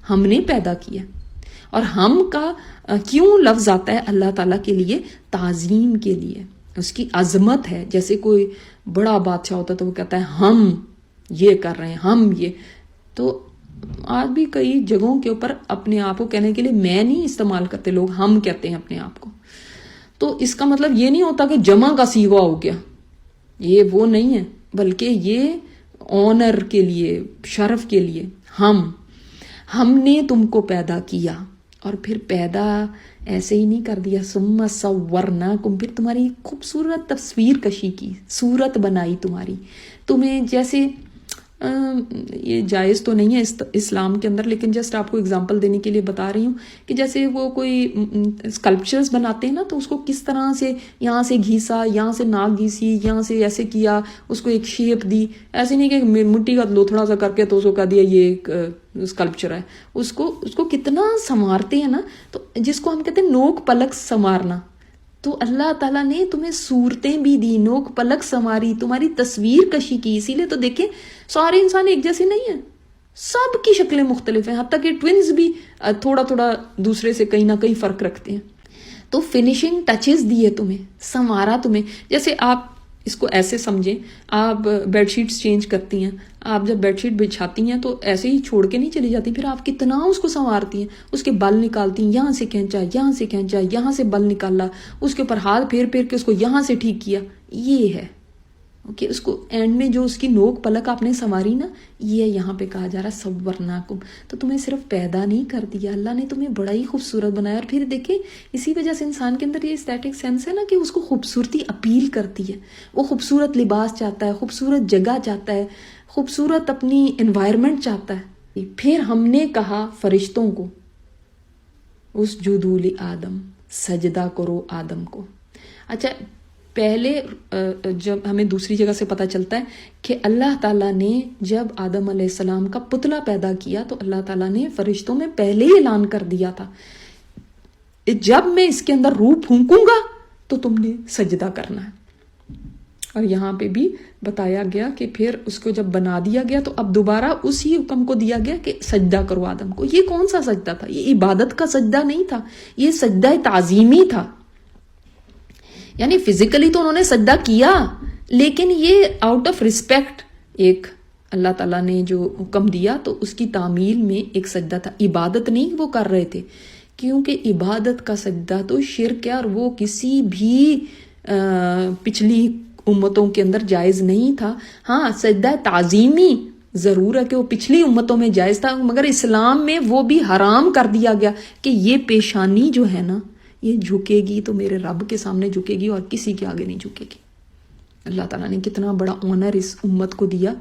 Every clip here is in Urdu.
ہم نے پیدا کیا. اور ہم کا کیوں لفظ آتا ہے اللہ تعالیٰ کے لیے؟ تعظیم کے لیے، اس کی عظمت ہے. جیسے کوئی بڑا بادشاہ ہوتا ہے تو وہ کہتا ہے ہم یہ کر رہے ہیں، ہم یہ. تو آج بھی کئی جگہوں کے اوپر اپنے آپ کو کہنے کے لیے میں نہیں استعمال کرتے لوگ، ہم کہتے ہیں اپنے آپ کو. تو اس کا مطلب یہ نہیں ہوتا کہ جمع کا سیغہ ہو گیا، یہ وہ نہیں ہے، بلکہ یہ آنر کے لیے، شرف کے لیے. ہم نے تم کو پیدا کیا، اور پھر پیدا ایسے ہی نہیں کر دیا. ثم صورناکم، پھر تمہاری خوبصورت تصویر کشی کی، صورت بنائی تمہاری. تمہیں جیسے یہ جائز تو نہیں ہے اسلام کے اندر، لیکن جسٹ آپ کو اگزامپل دینے کے لیے بتا رہی ہوں کہ جیسے وہ کوئی اسکلپچرز بناتے ہیں نا، تو اس کو کس طرح سے یہاں سے گھیسا، یہاں سے ناک گھیسی، یہاں سے ایسے کیا، اس کو ایک شیپ دی. ایسے نہیں کہ مٹی کا لوتھڑا سا کر کے تو اس کو کہہ دیا یہ ایک اسکلپچر ہے. اس کو کتنا سنوارتے ہیں نا. تو جس کو ہم کہتے ہیں نوک پلک سنوارنا، تو اللہ تعالیٰ نے تمہیں صورتیں بھی دی، نوک پلک سنواری، تمہاری تصویر کشی کی. اسی لیے تو دیکھیں سارے انسان ایک جیسے نہیں ہیں، سب کی شکلیں مختلف ہیں، حتیٰ کہ ٹوینز بھی تھوڑا تھوڑا دوسرے سے کہیں نہ کہیں فرق رکھتے ہیں. تو فنیشنگ ٹچز دیے تمہیں، سنوارا تمہیں. جیسے آپ اس کو ایسے سمجھیں، آپ بیڈ شیٹس چینج کرتی ہیں، آپ جب بیڈ شیٹ بچھاتی ہیں تو ایسے ہی چھوڑ کے نہیں چلی جاتی، پھر آپ کتنا اس کو سنوارتی ہیں، اس کے بل نکالتی ہیں، یہاں سے کھینچا، یہاں سے کھینچا، یہاں سے بل نکالا، اس کے اوپر ہاتھ پھیر پھیر کے اس کو یہاں سے ٹھیک کیا. یہ ہے کہ اس کو اینڈ میں جو اس کی نوک پلک آپ نے سنواری نا، یہ یہاں پہ کہا جا رہا صورناکم. تو تمہیں صرف پیدا نہیں کر دیا، اللہ نے تمہیں بڑا ہی خوبصورت بنایا. اور پھر دیکھیں اسی وجہ سے انسان کے اندر یہ اسٹیٹک سینس ہے نا کہ اس کو خوبصورتی اپیل کرتی ہے. وہ خوبصورت لباس چاہتا ہے، خوبصورت جگہ چاہتا ہے، خوبصورت اپنی انوائرمنٹ چاہتا ہے. پھر ہم نے کہا فرشتوں کو اسجدوا لآدم، سجدہ کرو آدم کو. اچھا، پہلے جب ہمیں دوسری جگہ سے پتہ چلتا ہے کہ اللہ تعالیٰ نے جب آدم علیہ السلام کا پتلا پیدا کیا تو اللہ تعالیٰ نے فرشتوں میں پہلے ہی اعلان کر دیا تھا جب میں اس کے اندر روح پھونکوں گا تو تم نے سجدہ کرنا ہے. اور یہاں پہ بھی بتایا گیا کہ پھر اس کو جب بنا دیا گیا تو اب دوبارہ اسی حکم کو دیا گیا کہ سجدہ کرو آدم کو. یہ کون سا سجدہ تھا؟ یہ عبادت کا سجدہ نہیں تھا، یہ سجدہ تعظیمی تھا. یعنی فزیکلی تو انہوں نے سجدہ کیا، لیکن یہ آؤٹ آف رسپیکٹ ایک اللہ تعالیٰ نے جو حکم دیا تو اس کی تعمیل میں ایک سجدہ تھا. عبادت نہیں وہ کر رہے تھے، کیونکہ عبادت کا سجدہ تو شرک ہے اور وہ کسی بھی پچھلی امتوں کے اندر جائز نہیں تھا. ہاں، سجدہ تعظیمی ضرور ہے کہ وہ پچھلی امتوں میں جائز تھا، مگر اسلام میں وہ بھی حرام کر دیا گیا کہ یہ پیشانی جو ہے نا یہ جھکے گی تو میرے رب کے سامنے جھکے گی اور کسی کے آگے نہیں جھکے گی. اللہ تعالیٰ نے کتنا بڑا آنر اس امت کو دیا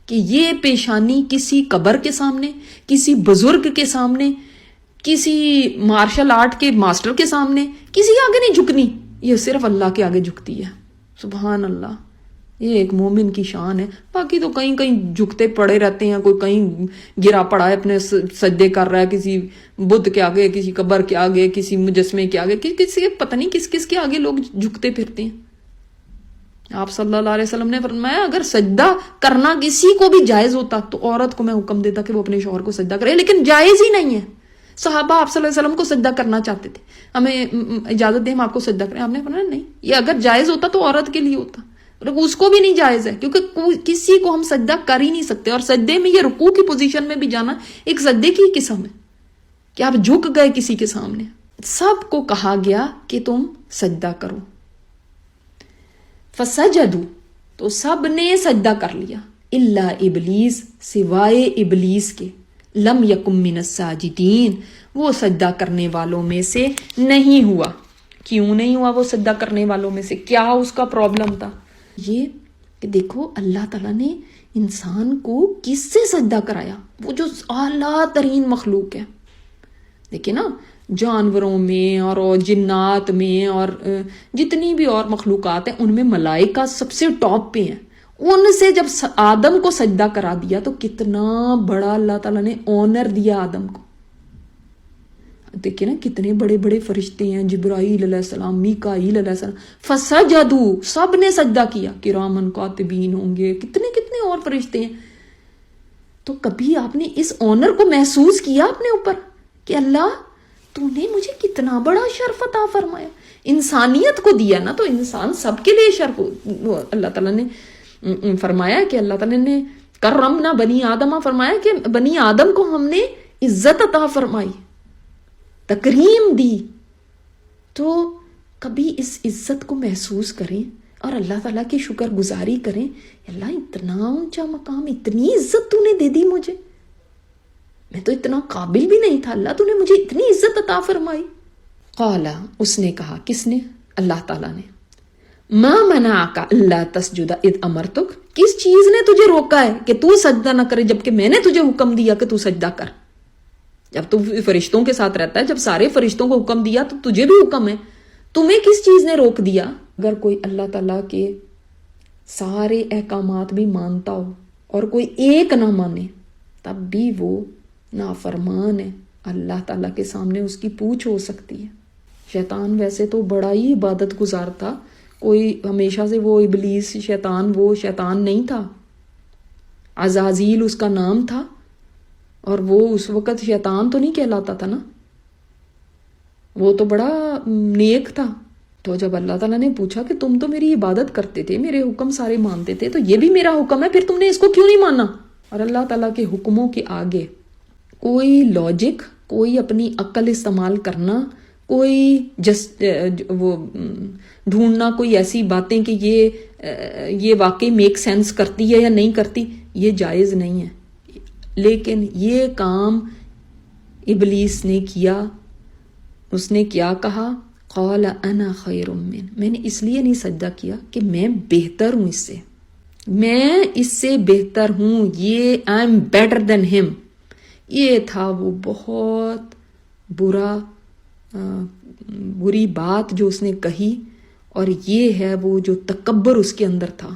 کہ یہ پیشانی کسی قبر کے سامنے، کسی بزرگ کے سامنے، کسی مارشل آرٹ کے ماسٹر کے سامنے کسی کے آگے نہیں جھکنی، یہ صرف اللہ کے آگے جھکتی ہے. سبحان اللہ، یہ ایک مومن کی شان ہے. باقی تو کہیں کہیں جھکتے پڑے رہتے ہیں، کوئی کہیں گرا پڑا ہے اپنے سجدے کر رہا ہے کسی بدھ کے آگے، کسی قبر کے آگے، کسی مجسمے کے آگے، کسی پتہ نہیں کس کس کے آگے لوگ جھکتے پھرتے ہیں. آپ صلی اللہ علیہ وسلم نے فرمایا اگر سجدہ کرنا کسی کو بھی جائز ہوتا تو عورت کو میں حکم دیتا کہ وہ اپنے شوہر کو سجدہ کرے، لیکن جائز ہی نہیں ہے. صحابہ آپ صلی اللہ علیہ وسلم کو سجدہ کرنا چاہتے تھے، ہمیں اجازت دیں ہم آپ کو سجدہ کریں. آپ نے فرمایا نہیں، یہ اگر جائز ہوتا تو عورت کے لیے ہوتا، اس کو بھی نہیں جائز ہے، کیونکہ کسی کو ہم سجدہ کر ہی نہیں سکتے. اور سجدے میں یہ رکوع کی پوزیشن میں بھی جانا ایک سجدے کی قسم ہے کہ آپ جھک گئے کسی کے سامنے. سب کو کہا گیا کہ تم سجدہ کرو. فسجدوا، تو سب نے سجدہ کر لیا، الا ابلیس، سوائے ابلیس کے، لم یکم من الساجدین، وہ سجدہ کرنے والوں میں سے نہیں ہوا. کیوں نہیں ہوا وہ سجدہ کرنے والوں میں سے؟ کیا اس کا پرابلم تھا؟ یہ کہ دیکھو اللہ تعالیٰ نے انسان کو کس سے سجدہ کرایا؟ وہ جو اعلیٰ ترین مخلوق ہے. دیکھیں نا، جانوروں میں اور جنات میں اور جتنی بھی اور مخلوقات ہیں ان میں ملائکہ سب سے ٹاپ پہ ہیں. ان سے جب آدم کو سجدہ کرا دیا تو کتنا بڑا اللہ تعالیٰ نے آنر دیا آدم کو. دیکھیں نا کتنے بڑے بڑے فرشتے ہیں، جبرائیل علیہ السلام، میکائیل علیہ السلام. فسجدوا، سب نے سجدہ کیا. کرامن کاتبین ہوں گے، کتنے کتنے اور فرشتے ہیں. تو کبھی آپ نے اس آنر کو محسوس کیا اپنے اوپر کہ اللہ تو نے مجھے کتنا بڑا شرف عطا فرمایا، انسانیت کو دیا نا، تو انسان سب کے لیے شرف اللہ تعالیٰ نے فرمایا کہ اللہ تعالیٰ نے کرمنا بنی آدم، فرمایا کہ بنی آدم کو ہم نے عزت عطا فرمائی، تکریم دی. تو کبھی اس عزت کو محسوس کریں اور اللہ تعالیٰ کی شکر گزاری کریں. اللہ اتنا اونچا مقام، اتنی عزت تو نے دے دی مجھے، میں تو اتنا قابل بھی نہیں تھا، اللہ تو نے مجھے اتنی عزت عطا فرمائی. قال، اس نے کہا، کس نے؟ اللہ تعالیٰ نے. ما منعک اللہ تسجد اذ امرتک، کس چیز نے تجھے روکا ہے کہ تو سجدہ نہ کرے جبکہ میں نے تجھے حکم دیا کہ تو سجدہ کر؟ جب تو فرشتوں کے ساتھ رہتا ہے، جب سارے فرشتوں کو حکم دیا تو تجھے بھی حکم ہے، تمہیں کس چیز نے روک دیا؟ اگر کوئی اللہ تعالیٰ کے سارے احکامات بھی مانتا ہو اور کوئی ایک نہ مانے تب بھی وہ نافرمان ہے، اللہ تعالیٰ کے سامنے اس کی پوچھ ہو سکتی ہے. شیطان ویسے تو بڑا ہی عبادت گزار تھا، کوئی ہمیشہ سے وہ ابلیس شیطان وہ شیطان نہیں تھا، عزازیل اس کا نام تھا، اور وہ اس وقت شیطان تو نہیں کہلاتا تھا نا، وہ تو بڑا نیک تھا. تو جب اللہ تعالیٰ نے پوچھا کہ تم تو میری عبادت کرتے تھے، میرے حکم سارے مانتے تھے، تو یہ بھی میرا حکم ہے، پھر تم نے اس کو کیوں نہیں مانا؟ اور اللہ تعالیٰ کے حکموں کے آگے کوئی لاجک، کوئی اپنی عقل استعمال کرنا، کوئی وہ ڈھونڈنا کوئی ایسی باتیں کہ یہ واقعی میک سینس کرتی ہے یا نہیں کرتی، یہ جائز نہیں ہے. لیکن یہ کام ابلیس نے کیا. اس نے کیا کہا؟ قال انا خیر من، میں نے اس لیے نہیں سجدہ کیا کہ میں بہتر ہوں، اس سے میں اس سے بہتر ہوں، یہ آئی ایم بیٹر دین ہم. یہ تھا وہ بہت بری بات جو اس نے کہی، اور یہ ہے وہ جو تکبر اس کے اندر تھا،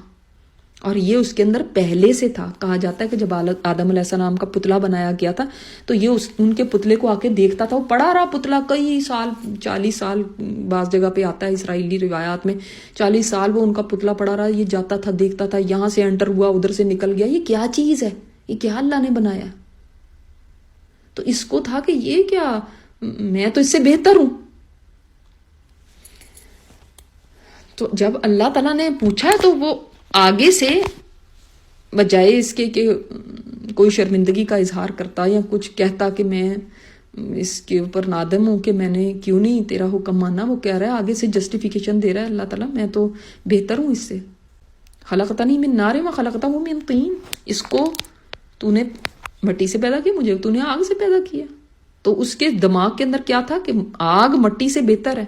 اور یہ اس کے اندر پہلے سے تھا. کہا جاتا ہے کہ جب آدم علیہ السلام کا پتلا بنایا گیا تھا تو یہ ان کے پتلے کو آ کے دیکھتا تھا، وہ پڑا رہا پتلا کئی سال، 40 سال بعض جگہ پہ آتا ہے اسرائیلی روایات میں، 40 سال وہ ان کا پتلا پڑا رہا. یہ جاتا تھا، دیکھتا تھا، یہاں سے انٹر ہوا، ادھر سے نکل گیا، یہ کیا چیز ہے، یہ کیا اللہ نے بنایا؟ تو اس کو تھا کہ یہ کیا، میں تو اس سے بہتر ہوں. تو جب اللہ تعالیٰ نے پوچھا تو وہ آگے سے بجائے اس کے کہ کوئی شرمندگی کا اظہار کرتا یا کچھ کہتا کہ میں اس کے اوپر نادم ہوں کہ میں نے کیوں نہیں تیرا حکم مانا، وہ کہہ رہا ہے، آگے سے جسٹیفیکیشن دے رہا ہے اللہ تعالیٰ، میں تو بہتر ہوں اس سے. خلقتنی من نار و خلقتہ من طین، اس کو تو نے مٹی سے پیدا کیا، مجھے تو نے آگ سے پیدا کیا. تو اس کے دماغ کے اندر کیا تھا کہ آگ مٹی سے بہتر ہے.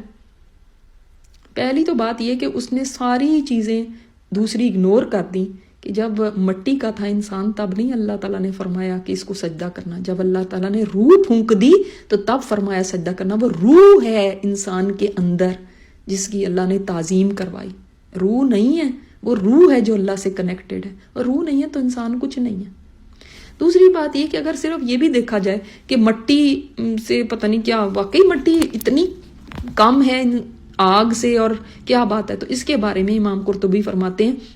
پہلی تو بات یہ کہ اس نے ساری چیزیں دوسری اگنور کر دی کہ جب مٹی کا تھا انسان تب نہیں اللہ تعالیٰ نے فرمایا کہ اس کو سجدہ کرنا. جب اللہ تعالیٰ نے روح پھونک دی تو تب فرمایا سجدہ کرنا. وہ روح ہے انسان کے اندر جس کی اللہ نے تعظیم کروائی. روح نہیں ہے، وہ روح ہے جو اللہ سے کنیکٹڈ ہے، اور روح نہیں ہے تو انسان کچھ نہیں ہے. دوسری بات یہ کہ اگر صرف یہ بھی دیکھا جائے کہ مٹی سے پتہ نہیں کیا، واقعی مٹی اتنی کم ہے آگ سے، اور کیا بات ہے. تو اس کے بارے میں امام قرطبی فرماتے ہیں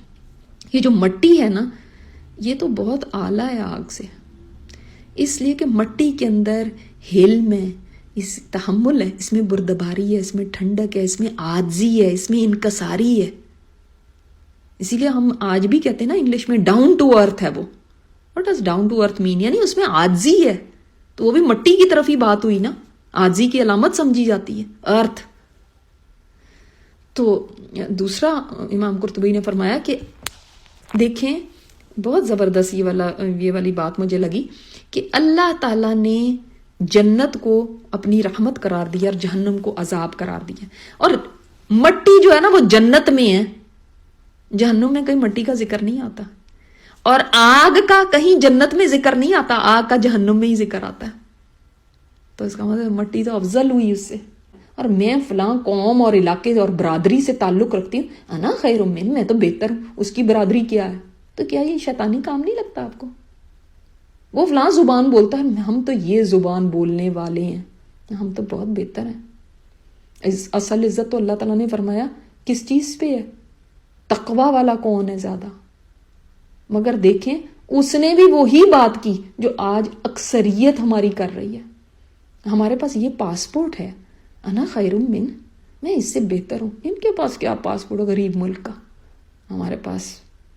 یہ جو مٹی ہے نا یہ تو بہت اعلیٰ ہے آگ سے، اس لیے کہ مٹی کے اندر حلم ہے، اس تحمل ہے، اس میں بردباری ہے، اس میں ٹھنڈک ہے، اس میں عاجزی ہے، اس میں انکساری ہے. اسی لیے ہم آج بھی کہتے ہیں نا انگلش میں ڈاؤن ٹو ارتھ ہے. وہ what does down to earth man? یعنی اس میں عاجزی ہے. تو وہ بھی مٹی کی طرف ہی بات ہوئی نا، عاجزی کی علامت سمجھی جاتی ہے ارتھ. تو دوسرا امام قرطبی نے فرمایا کہ دیکھیں بہت زبردست یہ والی بات مجھے لگی کہ اللہ تعالیٰ نے جنت کو اپنی رحمت قرار دیا اور جہنم کو عذاب قرار دیا. اور مٹی جو ہے نا وہ جنت میں ہے، جہنم میں کہیں مٹی کا ذکر نہیں آتا، اور آگ کا کہیں جنت میں ذکر نہیں آتا، آگ کا جہنم میں ہی ذکر آتا ہے. تو اس کا مطلب مٹی تو افضل ہوئی اس سے. اور میں فلاں قوم اور علاقے اور برادری سے تعلق رکھتی ہوں، انا خیر من، میں تو بہتر ہوں. اس کی برادری کیا ہے؟ تو کیا یہ شیطانی کام نہیں لگتا آپ کو؟ وہ فلاں زبان بولتا ہے، ہم تو یہ زبان بولنے والے ہیں، ہم تو بہت بہتر ہیں. اصل عزت تو اللہ تعالیٰ نے فرمایا کس چیز پہ ہے؟ تقوی والا کون ہے زیادہ. مگر دیکھیں اس نے بھی وہی بات کی جو آج اکثریت ہماری کر رہی ہے. ہمارے پاس یہ پاسپورٹ ہے، انا خیر من، میں اس سے بہتر ہوں. ان کے پاس کیا پاسپورٹ غریب ملک کا، ہمارے پاس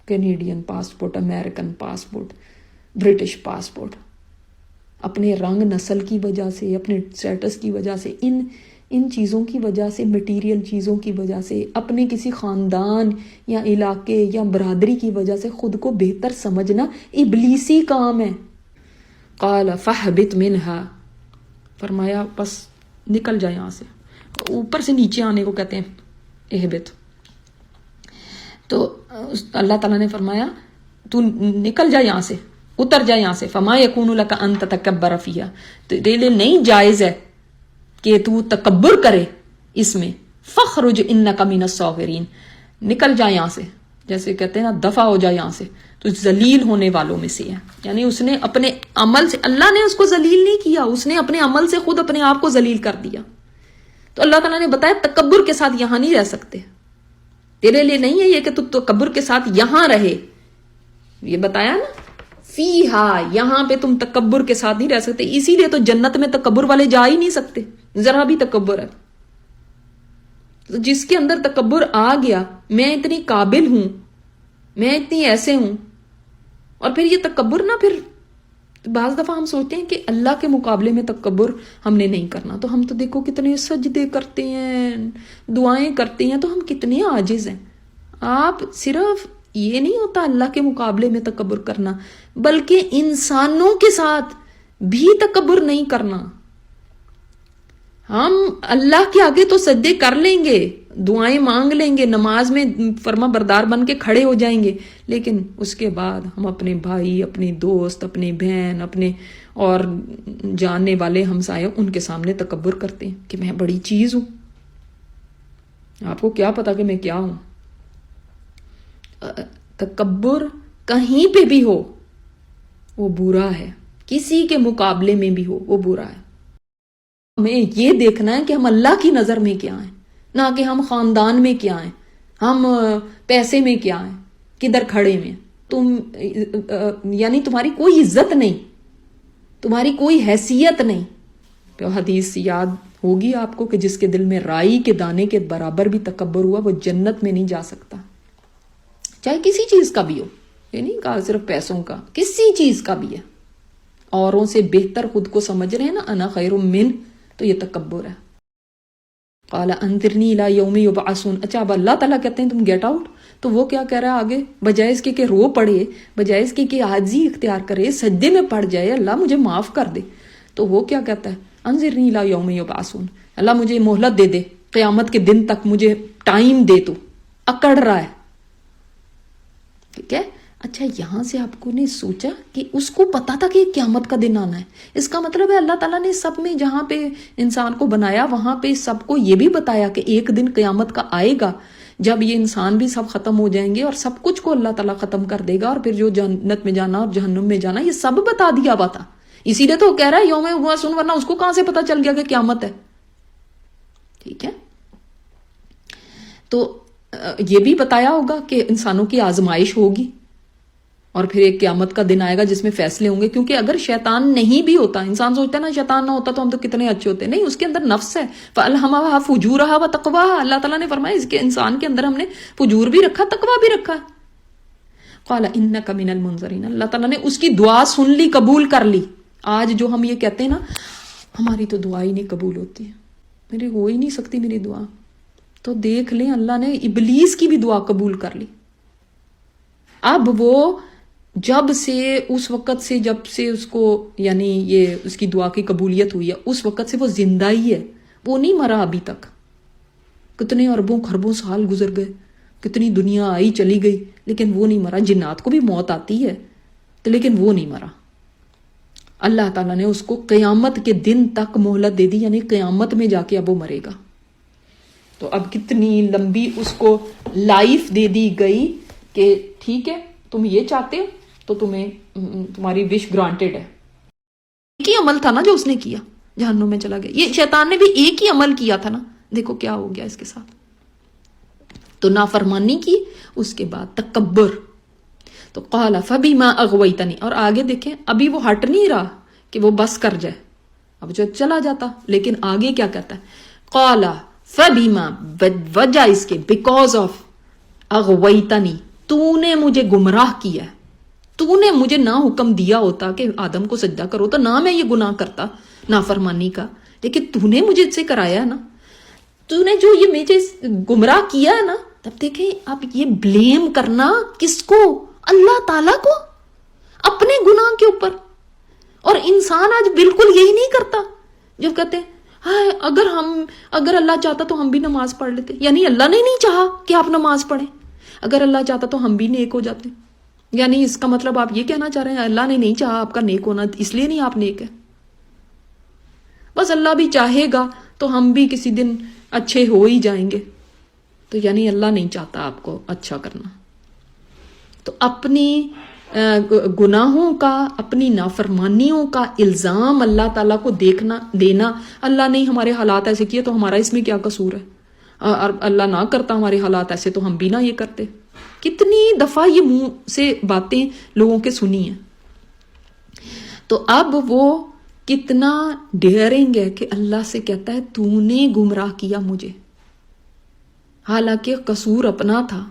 Canadian passport, American passport, British passport. اپنے رنگ نسل کی وجہ سے، اپنے سٹیٹس کی وجہ سے، ان چیزوں کی وجہ سے، مٹیریل چیزوں کی وجہ سے، اپنے کسی خاندان یا علاقے یا برادری کی وجہ سے خود کو بہتر سمجھنا ابلیسی کام ہے. قال فاہبط منہا، فرمایا بس نکل جائے یہاں سے. اوپر سے نیچے آنے کو کہتے ہیں اہبط. تو اللہ تعالیٰ نے فرمایا تو نکل جا یہاں سے، اتر جا یہاں سے. فما یکون لک ان تتکبر فیہا، تیرے لیے نہیں جائز ہے کہ تو تکبر کرے اس میں. فخرج انک من الصاغرین، نکل جا یہاں سے، جیسے کہتے ہیں نا دفع ہو جا یہاں سے، تو ذلیل ہونے والوں میں سے ہے. یعنی اس نے اپنے عمل سے، اللہ نے اس کو ذلیل نہیں کیا، اس نے اپنے عمل سے خود اپنے آپ کو ذلیل کر دیا. تو اللہ تعالیٰ نے بتایا تکبر کے ساتھ یہاں نہیں رہ سکتے. تیرے لیے نہیں ہے یہ کہ تو تکبر کے ساتھ یہاں رہے. یہ بتایا نا فیہا، یہاں پہ تم تکبر کے ساتھ نہیں رہ سکتے. اسی لیے تو جنت میں تکبر والے جا ہی نہیں سکتے، ذرا بھی تکبر ہے. تو جس کے اندر تکبر آ گیا، میں اتنی قابل ہوں، میں اتنی ایسے ہوں، اور پھر یہ تکبر نا، پھر بعض دفعہ ہم سوچتے ہیں کہ اللہ کے مقابلے میں تکبر ہم نے نہیں کرنا. تو ہم تو دیکھو کتنے سجدے کرتے ہیں، دعائیں کرتے ہیں، تو ہم کتنے عاجز ہیں. آپ صرف یہ نہیں ہوتا اللہ کے مقابلے میں تکبر کرنا، بلکہ انسانوں کے ساتھ بھی تکبر نہیں کرنا. ہم اللہ کے آگے تو سجدے کر لیں گے، دعائیں مانگ لیں گے، نماز میں فرما بردار بن کے کھڑے ہو جائیں گے، لیکن اس کے بعد ہم اپنے بھائی، اپنے دوست، اپنے بہن، اپنے اور جاننے والے ہمسائے، ان کے سامنے تکبر کرتے ہیں کہ میں بڑی چیز ہوں. آپ کو کیا پتا کہ میں کیا ہوں. تکبر کہیں پہ بھی ہو وہ برا ہے، کسی کے مقابلے میں بھی ہو وہ برا ہے. ہمیں یہ دیکھنا ہے کہ ہم اللہ کی نظر میں کیا ہیں، نہ کہ ہم خاندان میں کیا ہیں، ہم پیسے میں کیا ہیں، کدھر کھڑے میں. یعنی تمہاری کوئی عزت نہیں، تمہاری کوئی حیثیت نہیں. تو حدیث یاد ہوگی آپ کو کہ جس کے دل میں رائی کے دانے کے برابر بھی تکبر ہوا وہ جنت میں نہیں جا سکتا، چاہے کسی چیز کا بھی ہو. یہ نہیں کہا صرف پیسوں کا، کسی چیز کا بھی ہے. اوروں سے بہتر خود کو سمجھ رہے ہیں نا، انا خیر من، تو یہ تکبر ہے. قال انذرنی الی یوم یبعثون. اچھا اب اللہ تعالیٰ کہتے ہیں تم گیٹ آؤٹ، تو وہ کیا کہہ رہا ہے آگے؟ بجائے اس کے کہ رو پڑے، بجائے اس کے کہ عاجزی اختیار کرے، سجدے میں پڑ جائے اللہ مجھے معاف کر دے، تو وہ کیا کہتا ہے؟ انذرنی الی یوم یبعثون، اللہ مجھے مہلت دے دے، قیامت کے دن تک مجھے ٹائم دے. تو اکڑ رہا ہے. ٹھیک ہے. اچھا یہاں سے آپ کو نے سوچا کہ اس کو پتا تھا کہ قیامت کا دن آنا ہے. اس کا مطلب ہے اللہ تعالیٰ نے سب میں جہاں پہ انسان کو بنایا وہاں پہ سب کو یہ بھی بتایا کہ ایک دن قیامت کا آئے گا جب یہ انسان بھی سب ختم ہو جائیں گے اور سب کچھ کو اللہ تعالیٰ ختم کر دے گا، اور پھر جو جنت میں جانا اور جہنم میں جانا یہ سب بتا دیا ہوا تھا. اسی لیے تو وہ کہہ رہا ہے یوم یبعثون، ورنہ اس کو کہاں سے پتا چل گیا کہ قیامت ہے. ٹھیک ہے. تو یہ بھی بتایا ہوگا کہ انسانوں کی آزمائش ہوگی اور پھر ایک قیامت کا دن آئے گا جس میں فیصلے ہوں گے. کیونکہ اگر شیطان نہیں بھی ہوتا، انسان سوچتا ہے نا شیطان نہ ہوتا تو ہم تو کتنے اچھے ہوتے. نہیں، اس کے اندر نفس ہے. فَأَلْهَمَهَا فُجُورَهَا وَتَقْوَاهَا، اللہ تعالیٰ نے فرمایا اس کے انسان کے اندر ہم نے فجور بھی رکھا، تقویٰ بھی رکھا. قَالَ إِنَّكَ مِنَ الْمُنظَرِينَ، اللہ تعالیٰ نے اس کی دعا سن لی، قبول کر لی. آج جو ہم یہ کہتے ہیں نا ہماری تو دعا ہی نہیں قبول ہوتی ہے، میری ہو ہی نہیں سکتی میری دعا، تو دیکھ لیں اللہ نے ابلیس کی بھی دعا قبول کر لی. اب وہ جب سے اس وقت سے جب سے اس کو یعنی یہ اس کی دعا کی قبولیت ہوئی ہے اس وقت سے وہ زندہ ہی ہے، وہ نہیں مرا ابھی تک. کتنے اربوں خربوں سال گزر گئے، کتنی دنیا آئی چلی گئی، لیکن وہ نہیں مرا. جنات کو بھی موت آتی ہے تو لیکن وہ نہیں مرا. اللہ تعالیٰ نے اس کو قیامت کے دن تک مہلت دے دی، یعنی قیامت میں جا کے اب وہ مرے گا. تو اب کتنی لمبی اس کو لائف دے دی گئی کہ ٹھیک ہے تم یہ چاہتے ہو تو تمہیں تمہاری وش گرانٹیڈ ہے. ایک ہی عمل تھا نا جو اس نے کیا، جہنم میں چلا گیا. یہ شیطان نے بھی ایک ہی عمل کیا تھا نا، دیکھو کیا ہو گیا اس کے ساتھ. تو نافرمانی کی، اس کے بعد تکبر. تو قال فبما اغویتنی، اور آگے دیکھیں ابھی وہ ہٹ نہیں رہا کہ وہ بس کر جائے، اب جو چلا جاتا، لیکن آگے کیا کہتا ہے، قال فبما، وجہ اس کے بیکاز آف اغویتنی، تو نے مجھے گمراہ کیا ہے، تو نے مجھے نہ حکم دیا ہوتا کہ آدم کو سجدہ کرو تو نہ میں یہ گناہ کرتا نافرمانی کا، لیکن تو نے مجھے سے کرایا ہے نا، تو نے جو یہ مجھے گمراہ کیا ہے نا. تب دیکھیں اب یہ بلیم کرنا کس کو، اللہ تعالیٰ کو اپنے گناہ کے اوپر. اور انسان آج بالکل یہی نہیں کرتا، جب کہتے ہیں ہائے اگر اللہ چاہتا تو ہم بھی نماز پڑھ لیتے، یعنی اللہ نے نہیں چاہا کہ آپ نماز پڑھیں، اگر اللہ چاہتا تو ہم بھی نیک ہو جاتے. یعنی اس کا مطلب آپ یہ کہنا چاہ رہے ہیں اللہ نے نہیں چاہا آپ کا نیک ہونا، اس لیے نہیں آپ نیک ہے، بس اللہ بھی چاہے گا تو ہم بھی کسی دن اچھے ہو ہی جائیں گے. تو یعنی اللہ نہیں چاہتا آپ کو اچھا کرنا. تو اپنی گناہوں کا، اپنی نافرمانیوں کا الزام اللہ تعالیٰ کو دینا، اللہ نے ہمارے حالات ایسے کیے تو ہمارا اس میں کیا قصور ہے، اور اللہ نہ کرتا ہمارے حالات ایسے تو ہم بھی نہ یہ کرتے. کتنی دفعہ یہ منہ سے باتیں لوگوں کے سنی ہیں. تو اب وہ کتنا ڈیئرنگ ہے کہ اللہ سے کہتا ہے تو نے گمراہ کیا مجھے، حالانکہ قصور اپنا تھا،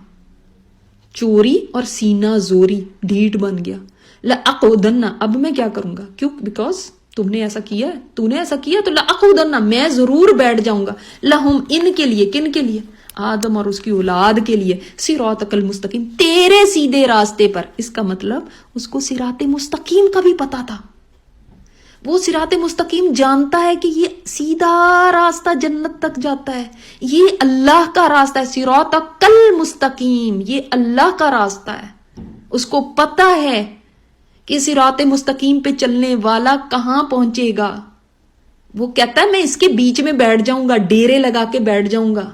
چوری اور سینہ زوری ڈھیٹ بن گیا. لأقعدن، اب میں کیا کروں گا، کیوں، بیکاز تم نے ایسا کیا ہے، تو نے ایسا کیا تو لأقعدن، میں ضرور بیٹھ جاؤں گا، لہم، ان کے لیے، کن کے لیے، آدم اور اس کی اولاد کے لیے، صراطک المستقیم، تیرے سیدھے راستے پر. اس کا مطلب اس کو صراط مستقیم کا بھی پتا تھا، وہ صراط مستقیم جانتا ہے کہ یہ سیدھا راستہ جنت تک جاتا ہے، یہ اللہ کا راستہ ہے، صراطک المستقیم، یہ اللہ کا راستہ ہے. اس کو پتا ہے کہ صراط مستقیم پہ چلنے والا کہاں پہنچے گا. وہ کہتا ہے میں اس کے بیچ میں بیٹھ جاؤں گا، ڈیرے لگا کے بیٹھ جاؤں گا.